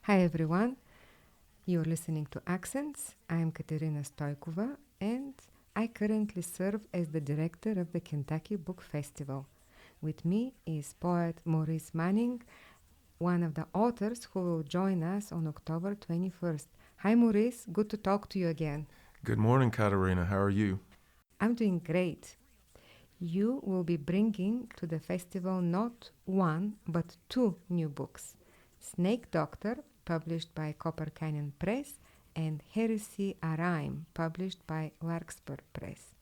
Hi everyone, you're listening to Accents. I'm Katerina Stoykova and I currently serve as the director of the Kentucky Book Festival. With me is poet Maurice Manning, one of the authors who will join us on October 21st. Hi Maurice, good to talk to you again. Good morning, Katerina. How are you? I'm doing great. You will be bringing to the festival not one, but two new books. Snakedoctor, published by Copper Canyon Press, and Heresy, a Rime, published by Larkspur Press.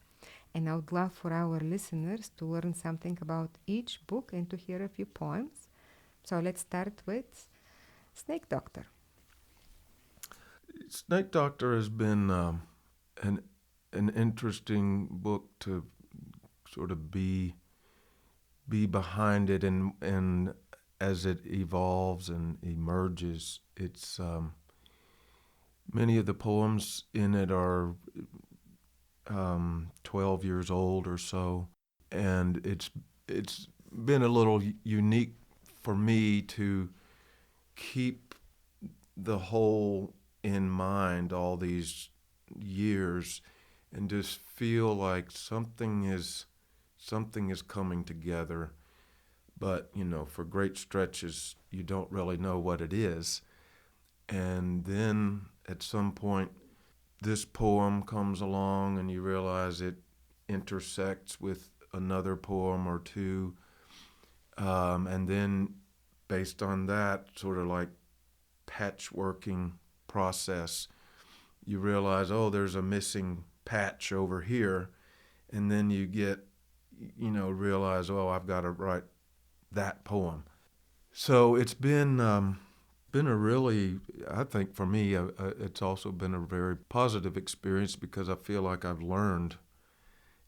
And I would love for our listeners to learn something about each book and to hear a few poems. So let's start with Snakedoctor. Snakedoctor has been an interesting book to sort of be behind it, and as it evolves and emerges, it's many of the poems in it are 12 years old or so, and it's been a little unique for me to keep the whole in mind all these years and just feel like something is coming together, but for great stretches you don't really know what it is, and then at some point this poem comes along and you realize it intersects with another poem or two, and then based on that sort of like patchworking process, you realize, oh, there's a missing patch over here, and then you realize, oh, I've got to write that poem. So it's been a really, I think for me, it's also been a very positive experience because I feel like I've learned,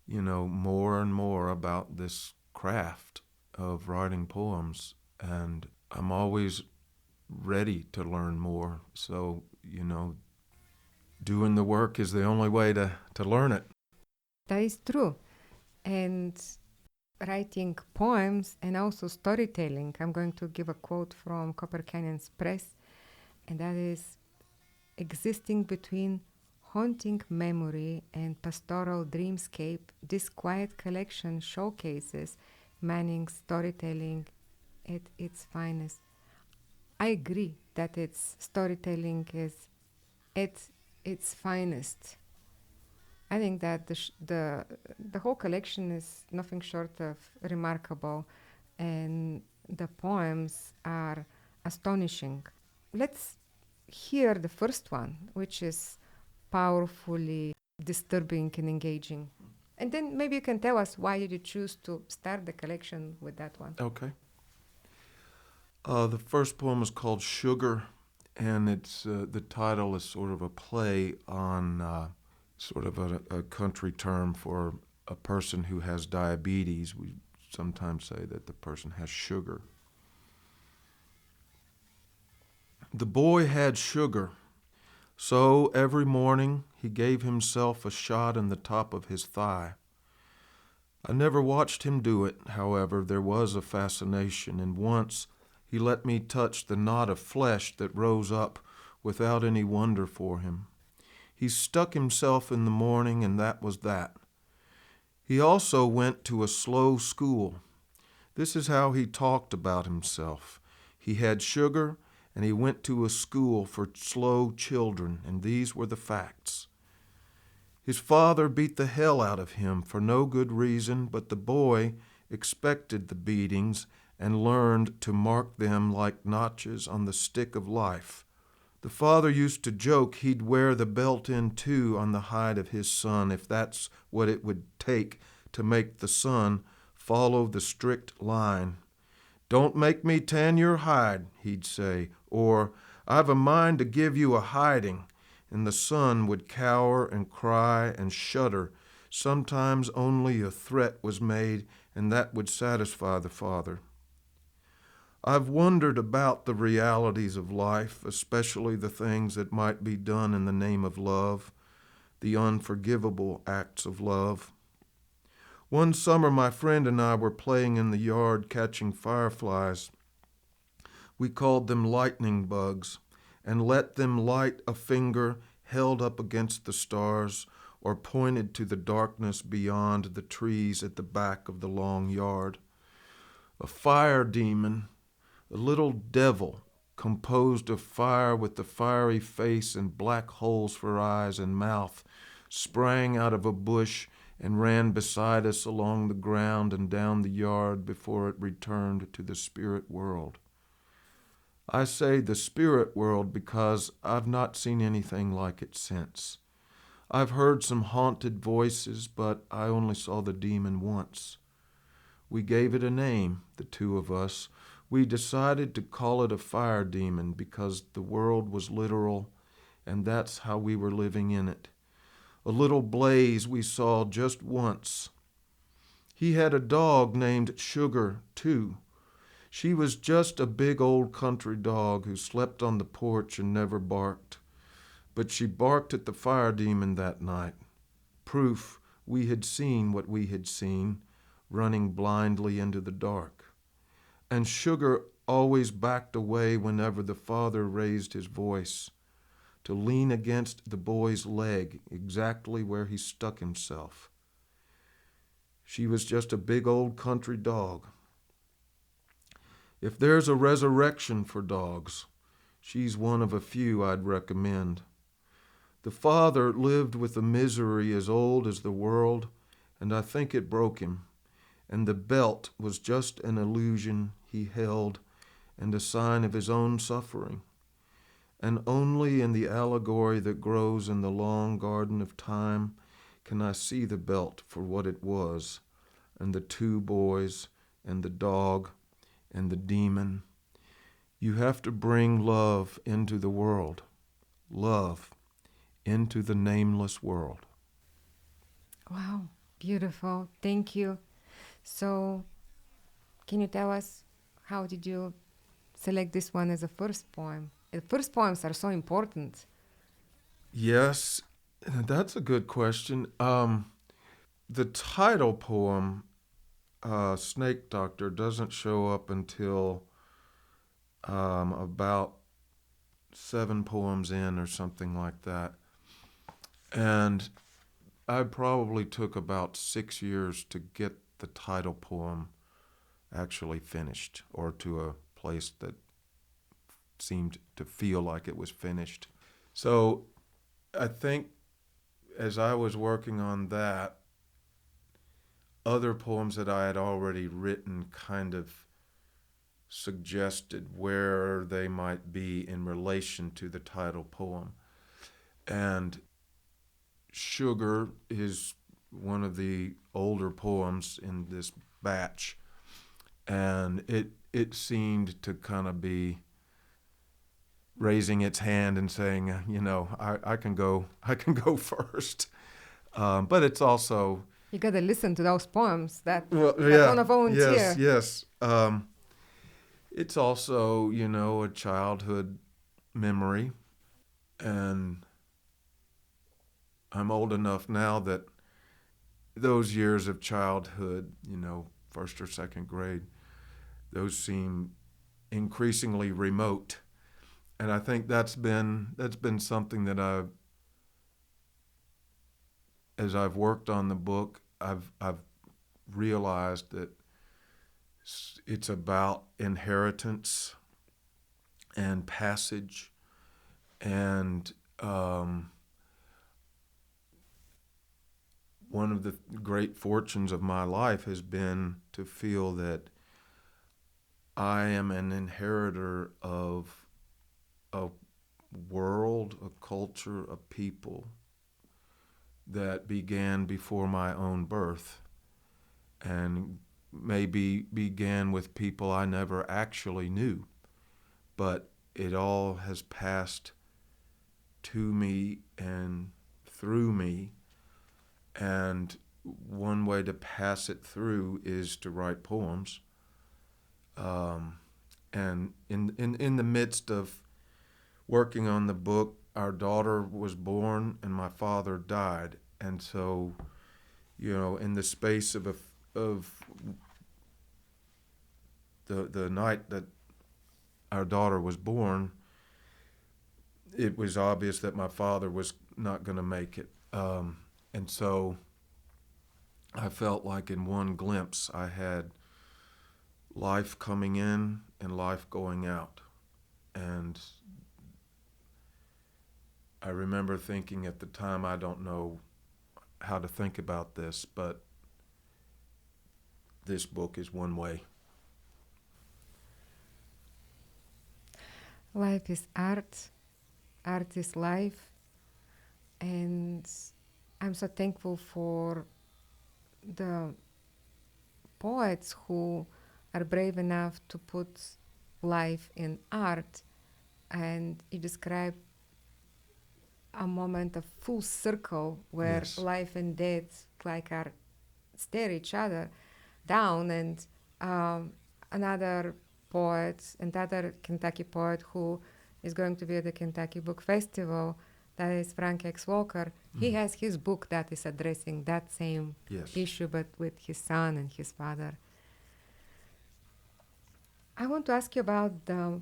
more and more about this craft of writing poems, and I'm always ready to learn more. So, doing the work is the only way to learn it. That is true. And writing poems and also storytelling. I'm going to give a quote from Copper Canyon's Press, and that is existing between haunting memory and pastoral dreamscape. This quiet collection showcases Manning's storytelling at its finest. I agree that its storytelling is at its finest. I think that the whole collection is nothing short of remarkable, and the poems are astonishing. Let's hear the first one, which is powerfully disturbing and engaging. And then maybe you can tell us why did you choose to start the collection with that one? Okay. The first poem is called Sugar, and it's the title is sort of a play on sort of a country term for a person who has diabetes. We sometimes say that the person has sugar. The boy had sugar, so every morning he gave himself a shot in the top of his thigh. I never watched him do it, however, there was a fascination, and once he let me touch the knot of flesh that rose up without any wonder for him. He stuck himself in the morning, and that was that. He also went to a slow school. This is how he talked about himself. He had sugar, and he went to a school for slow children, and these were the facts. His father beat the hell out of him for no good reason, but the boy expected the beatings and learned to mark them like notches on the stick of life. The father used to joke he'd wear the belt-in too on the hide of his son if that's what it would take to make the son follow the strict line. "Don't make me tan your hide," he'd say, or "I've a mind to give you a hiding," and the son would cower and cry and shudder. Sometimes only a threat was made, and that would satisfy the father. I've wondered about the realities of life, especially the things that might be done in the name of love, the unforgivable acts of love. One summer, my friend and I were playing in the yard catching fireflies. We called them lightning bugs, and let them light a finger held up against the stars or pointed to the darkness beyond the trees at the back of the long yard. A fire demon, a little devil composed of fire with the fiery face and black holes for eyes and mouth, sprang out of a bush and ran beside us along the ground and down the yard before it returned to the spirit world. I say the spirit world because I've not seen anything like it since. I've heard some haunted voices, but I only saw the demon once. We gave it a name, the two of us. We decided to call it a fire demon because the world was literal, and that's how we were living in it. A little blaze we saw just once. He had a dog named Sugar, too. She was just a big old country dog who slept on the porch and never barked. But she barked at the fire demon that night. Proof we had seen what we had seen, running blindly into the dark. And Sugar always backed away whenever the father raised his voice, to lean against the boy's leg exactly where he stuck himself. She was just a big old country dog. If there's a resurrection for dogs, she's one of a few I'd recommend. The father lived with a misery as old as the world, and I think it broke him. And the belt was just an illusion he held and a sign of his own suffering. And only in the allegory that grows in the long garden of time can I see the belt for what it was, and the two boys, and the dog, and the demon. You have to bring love into the world. Love into the nameless world. Wow, beautiful. Thank you. So, can you tell us how did you select this one as a first poem? The first poems are so important. Yes, that's a good question. The title poem, Snakedoctor, doesn't show up until about 7 poems in or something like that. And I probably took about 6 years to get the title poem actually finished, or to a place that seemed to feel like it was finished. So I think as I was working on that, other poems that I had already written kind of suggested where they might be in relation to the title poem. And Sugar is one of the older poems in this batch, and it seemed to kind of be raising its hand and saying, I can go first. But it's also, You gotta listen to those poems. That well, that one a volunteer. yes. It's also, a childhood memory, and I'm old enough now that those years of childhood, first or second grade, those seem increasingly remote. And I think that's been something that as I've worked on the book, I've realized that it's about inheritance and passage, and one of the great fortunes of my life has been to feel that I am an inheritor of a world, a culture, a people that began before my own birth, and maybe began with people I never actually knew, but it all has passed to me and through me, and one way to pass it through is to write poems. And in the midst of working on the book, our daughter was born and my father died, and so in the space of the night that our daughter was born, it was obvious that my father was not going to make it. And so I felt like in one glimpse I had life coming in and life going out. And I remember thinking at the time, I don't know how to think about this, but this book is one way. Life is art, art is life, and I'm so thankful for the poets who are brave enough to put life in art. And you describe a moment of full circle where Yes. life and death like are stare each other down. And another poet, another Kentucky poet who is going to be at the Kentucky Book Festival, that is Frank X. Walker. He has his book that is addressing that same Yes. issue, but with his son and his father. I want to ask you about the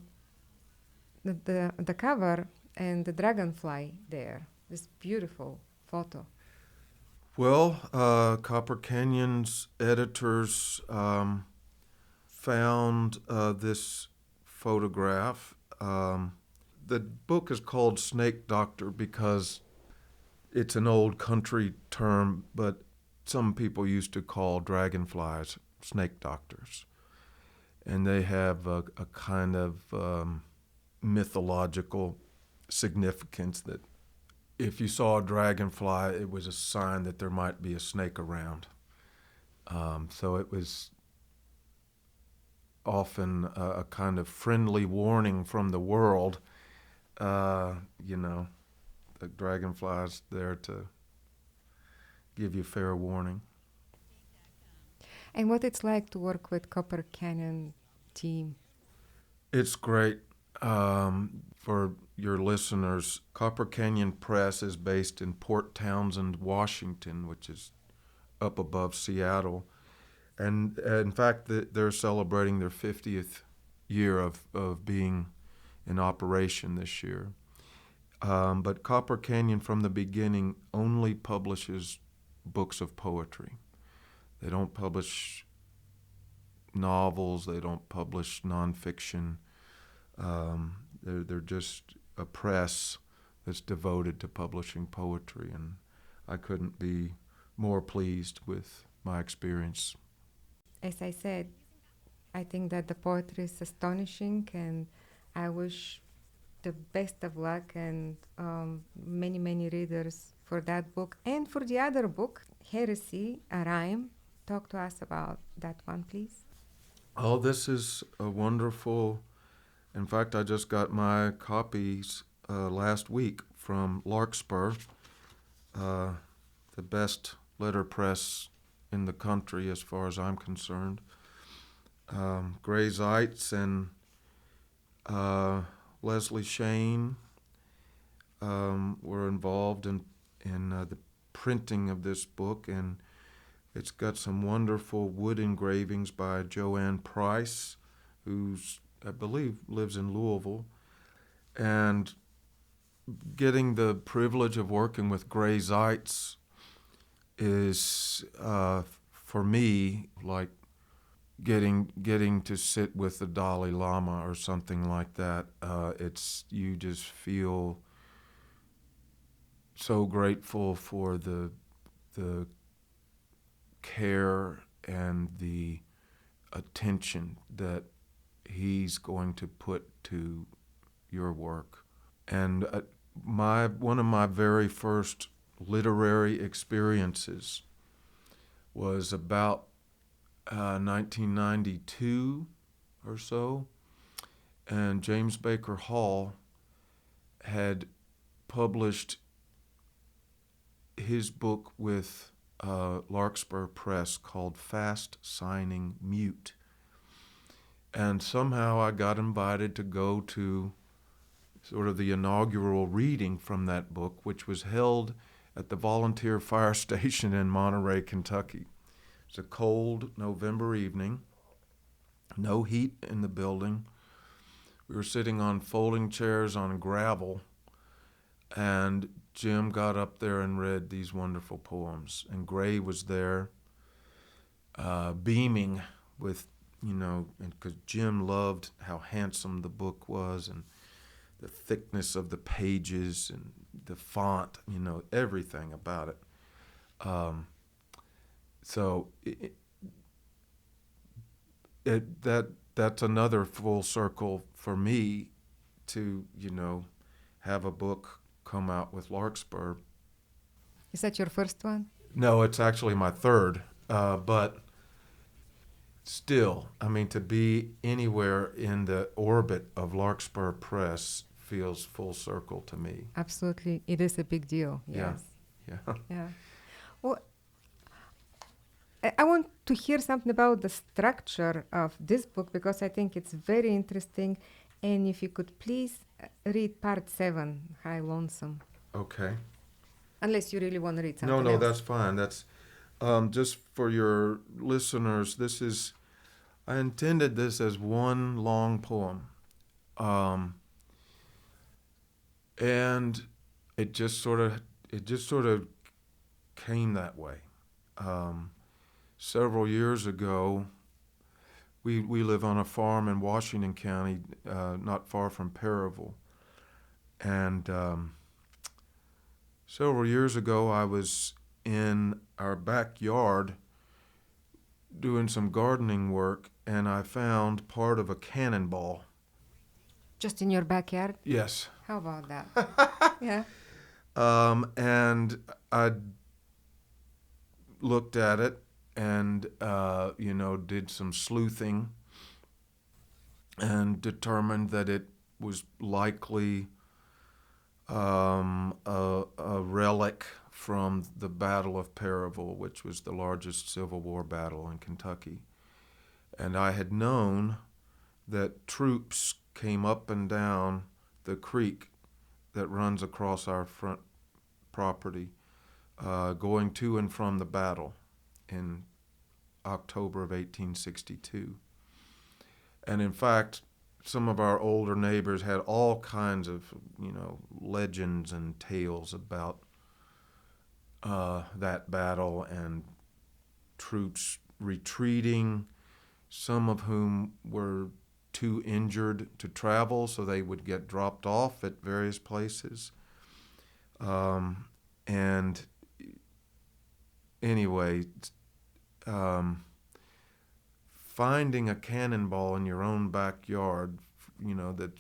cover and the dragonfly there. This beautiful photo. Well, Copper Canyon's editors found this photograph. The book is called Snakedoctor because it's an old country term, but some people used to call dragonflies snake doctors. And they have a kind of mythological significance that if you saw a dragonfly, it was a sign that there might be a snake around. So it was often a kind of friendly warning from the world. The dragonfly's there to give you fair warning. And what it's like to work with Copper Canyon team. It's great. For your listeners, Copper Canyon Press is based in Port Townsend, Washington, which is up above Seattle. And in fact, they're celebrating their 50th year of being in operation this year. But Copper Canyon, from the beginning, only publishes books of poetry. They don't publish novels. They don't publish nonfiction. They're just a press that's devoted to publishing poetry, and I couldn't be more pleased with my experience. As I said, I think that the poetry is astonishing, and I wish the best of luck and many, many readers for that book and for the other book, Heresy, a Rime. Talk to us about that one, please. Oh, this is a wonderful. In fact, I just got my copies last week from Larkspur, the best letterpress in the country as far as I'm concerned. Gray Zeitz and Leslie Shane were involved in the printing of this book, and it's got some wonderful wood engravings by Joanne Price, who's, I believe, lives in Louisville. And getting the privilege of working with Gray Zeitz is, for me, like getting to sit with the Dalai Lama or something like that. You just feel so grateful for the care and the attention that he's going to put to your work. And one of my very first literary experiences was about 1992 or so, and James Baker Hall had published his book with Larkspur Press called Fast Signing Mute. And somehow I got invited to go to sort of the inaugural reading from that book, which was held at the Volunteer Fire Station in Monterey, Kentucky. It's a cold November evening, no heat in the building. We were sitting on folding chairs on gravel, And Jim got up there and read these wonderful poems. And Gray was there, beaming with, because Jim loved how handsome the book was and the thickness of the pages and the font, everything about it. So that's another full circle for me to, have a book come out with Larkspur. Is that your first one? No, it's actually my third, but still, to be anywhere in the orbit of Larkspur Press feels full circle to me. Absolutely. It is a big deal. Yes. Yeah. Yeah. Well, I want to hear something about the structure of this book because I think it's very interesting. And if you could please read part 7, High Lonesome. Okay. Unless you really want to read something No, else. that's fine. That's just for your listeners. I intended this as one long poem. And it just sort of came that way. Several years ago, we live on a farm in Washington County, not far from Perryville. And several years ago, I was in our backyard doing some gardening work, and I found part of a cannonball. Just in your backyard? Yes. How about that? Yeah. And I looked at it and, did some sleuthing and determined that it was likely a relic from the Battle of Perryville, which was the largest Civil War battle in Kentucky. And I had known that troops came up and down the creek that runs across our front property, going to and from the battle in October of 1862. And in fact, some of our older neighbors had all kinds of, legends and tales about that battle and troops retreating, some of whom were too injured to travel, so they would get dropped off at various places. And anyway, finding a cannonball in your own backyard, that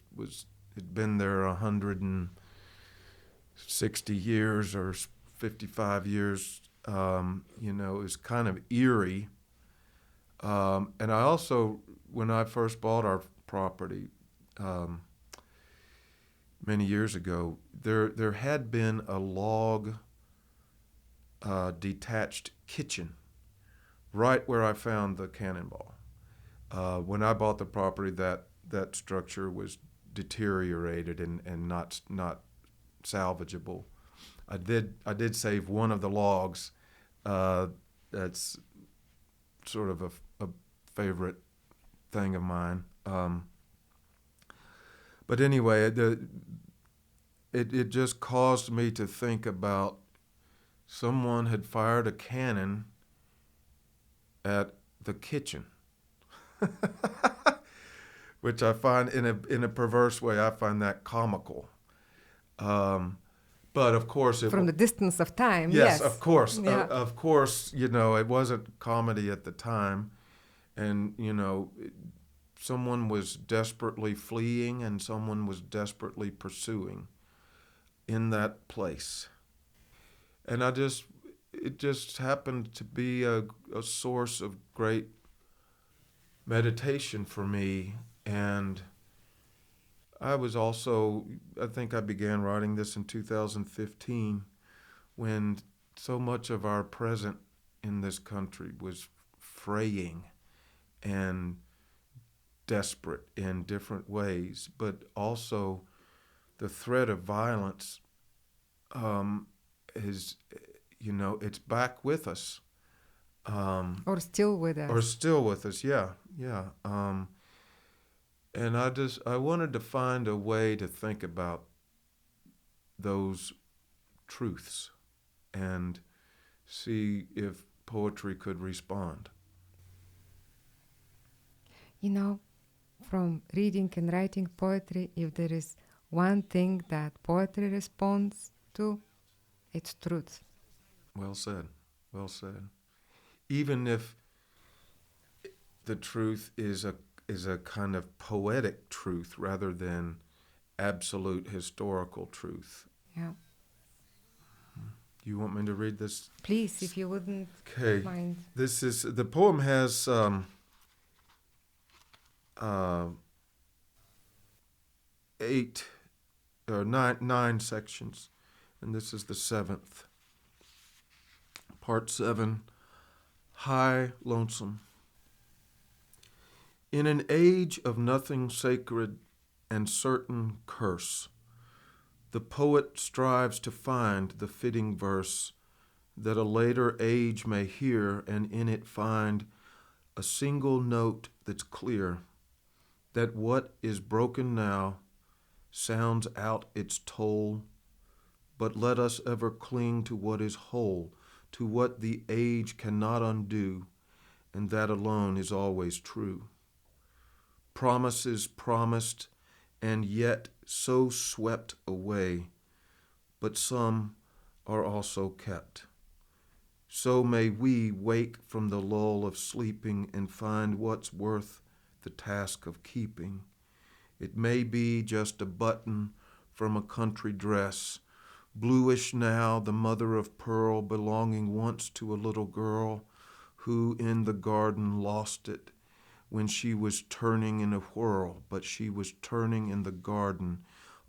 had been there 160 years or 55 years, is kind of eerie. And I also, when I first bought our property many years ago, there had been a log detached kitchen right where I found the cannonball. When I bought the property, that structure was deteriorated and not salvageable. I did save one of the logs. That's sort of a favorite thing of mine. But anyway, it just caused me to think about someone had fired a cannon at the kitchen. Which I find in a perverse way, I find that comical. But of course, from the distance of time. Yes, of course, yeah. Of course. It wasn't comedy at the time, and someone was desperately fleeing and someone was desperately pursuing in that place, and it just happened to be a source of great meditation for me. And I think I began writing this in 2015 when so much of our present in this country was fraying and desperate in different ways, but also the threat of violence is, it's back with us. Or still with us. Yeah. And I wanted to find a way to think about those truths and see if poetry could respond. You know, from reading and writing poetry, if there is one thing that poetry responds to, it's truth. Well said. Well said. Even if the truth is a kind of poetic truth rather than absolute historical truth. Yeah. Do you want me to read this? Please, if you wouldn't Okay. mind. This is the poem has uh, nine sections, and this is the seventh. Part 7, High Lonesome. In an age of nothing sacred and certain curse, the poet strives to find the fitting verse that a later age may hear and in it find a single note that's clear, that what is broken now sounds out its toll, but let us ever cling to what is whole, to what the age cannot undo, and that alone is always true. Promises promised and yet so swept away, but some are also kept. So may we wake from the lull of sleeping and find what's worth the task of keeping. It may be just a button from a country dress, bluish now, the mother of pearl, belonging once to a little girl who in the garden lost it when she was turning in a whirl, but she was turning in the garden,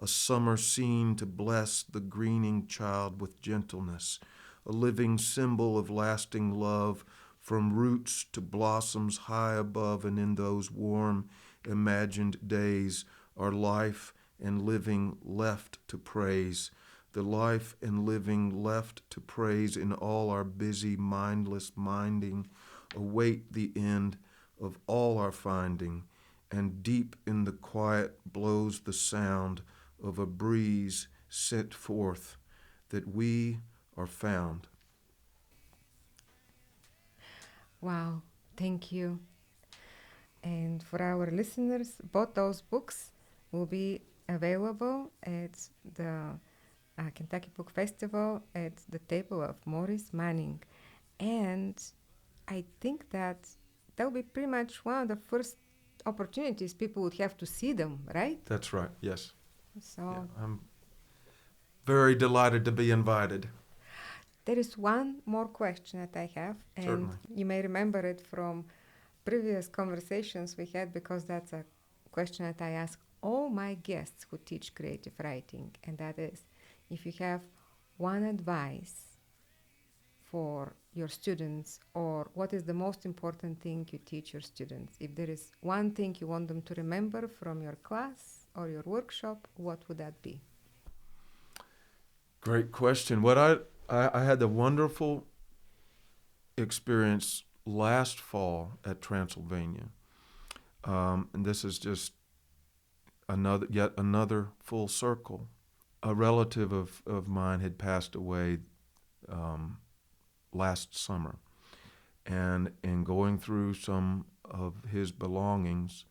a summer scene to bless the greening child with gentleness, a living symbol of lasting love, from roots to blossoms high above, and in those warm, imagined days are life and living left to praise, the life and living left to praise in all our busy, mindless minding, await the end of all our finding, and deep in the quiet blows the sound of a breeze sent forth that we are found. Wow, thank you. And for our listeners, both those books will be available at the Kentucky Book Festival at the table of Maurice Manning. And I think that will be pretty much one of the first opportunities people would have to see them, right? That's right, yes. So Yeah, I'm very delighted to be invited. there is one more question that I have, and Certainly. you may remember it from previous conversations we had, because that's a question that I ask all my guests who teach creative writing, and that is, if you have one advice for your students, or what is the most important thing you teach your students, if there is one thing you want them to remember from your class or your workshop, what would that be? Great question. What I had the wonderful experience last fall at Transylvania, and this is just yet another full circle. A relative of mine had passed away last summer, and in going through some of his belongings,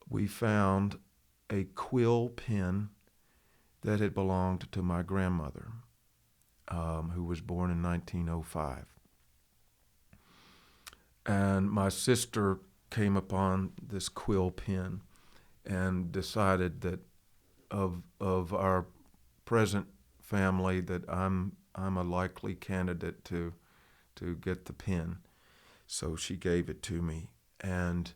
we found a quill pen that had belonged to my grandmother, who was born in 1905. And my sister came upon this quill pen and decided that of our present family that I'm a likely candidate to get the pen. So she gave it to me, and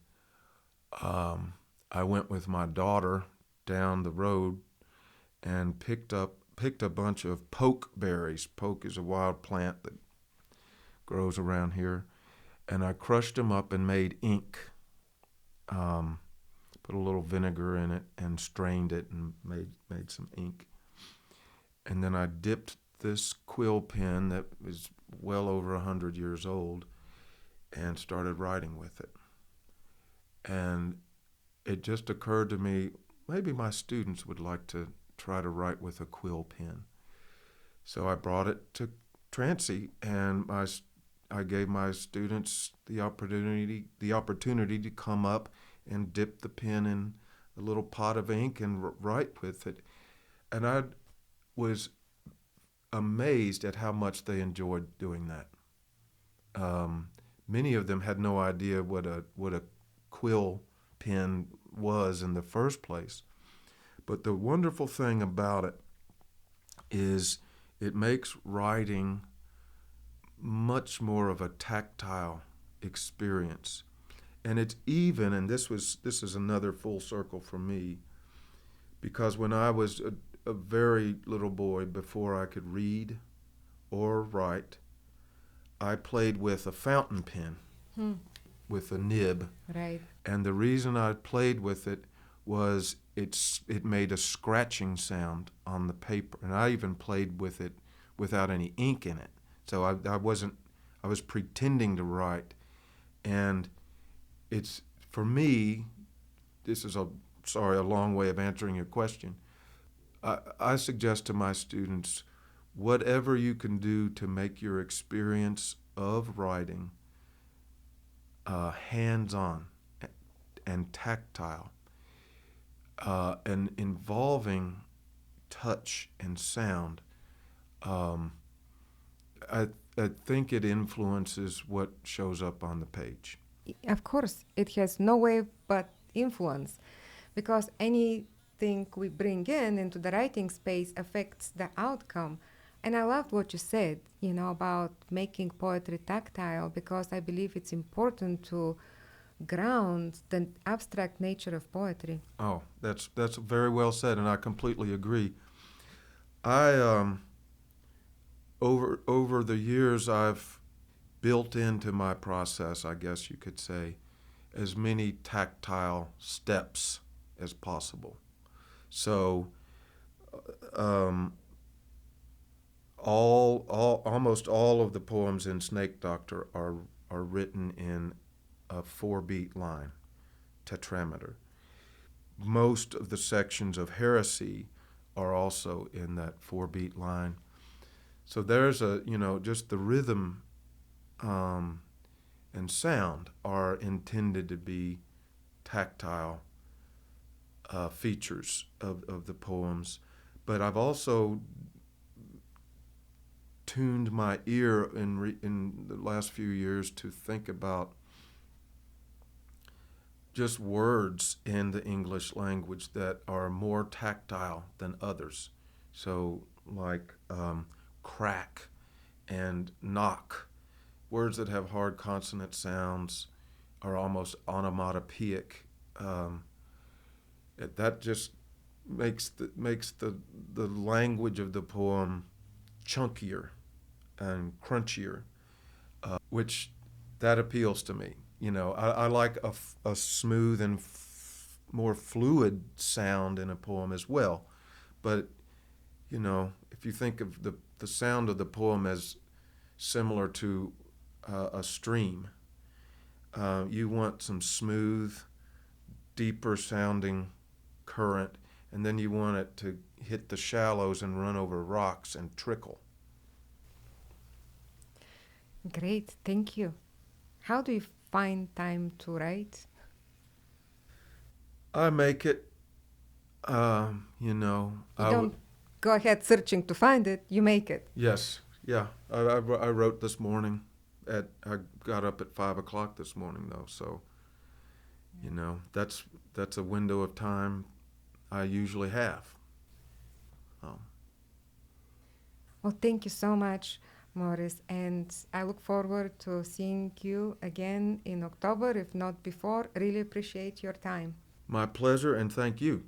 I went with my daughter down the road and picked a bunch of poke berries. Poke is a wild plant that grows around here, and I crushed them up and made ink. Put a little vinegar in it and strained it and made some ink. And then I dipped this quill pen that was well over 100 years old and started writing with it. And it just occurred to me, maybe my students would like to try to write with a quill pen. So I brought it to Trancy, and I gave my students the opportunity to come up and dip the pen in a little pot of ink and write with it. And I was amazed at how much they enjoyed doing that. Many of them had no idea what a quill pen was in the first place. But the wonderful thing about it is it makes writing much more of a tactile experience. And it's even, and this is another full circle for me, because when I was a very little boy, before I could read or write, I played with a fountain pen with a nib. Right. And the reason I played with it was it made a scratching sound on the paper. And I even played with it without any ink in it. So I was pretending to write. And it's, for me, this is a long way of answering your question. I suggest to my students, whatever you can do to make your experience of writing hands-on and tactile and involving touch and sound, I think it influences what shows up on the page. Of course, it has no way but influence, because anything we bring into the writing space affects the outcome. And I loved what you said, about making poetry tactile, because I believe it's important to ground the abstract nature of poetry. Oh, that's very well said, and I completely agree. I over the years, I've built into my process, I guess you could say, as many tactile steps as possible. So, almost all of the poems in Snakedoctor are written in a 4-beat line, tetrameter. Most of the sections of Heresy are also in that 4-beat line. So there's just the rhythm and sound are intended to be tactile features of the poems. But I've also tuned my ear in the last few years to think about just words in the English language that are more tactile than others. So like crack and knock, words that have hard consonant sounds are almost onomatopoeic. That just makes the language of the poem chunkier and crunchier, which that appeals to me. I like a smooth and more fluid sound in a poem as well. But, if you think of the sound of the poem as similar to a stream, you want some smooth, deeper sounding current, and then you want it to hit the shallows and run over rocks and trickle. Great, thank you. How do you find time to write? I make it, You don't go ahead searching to find it, you make it. Yes, yeah. I wrote this morning. I got up at 5 o'clock this morning, though, so, that's a window of time I usually have. Well, thank you so much, Maurice, and I look forward to seeing you again in October, if not before. Really appreciate your time. My pleasure, and thank you.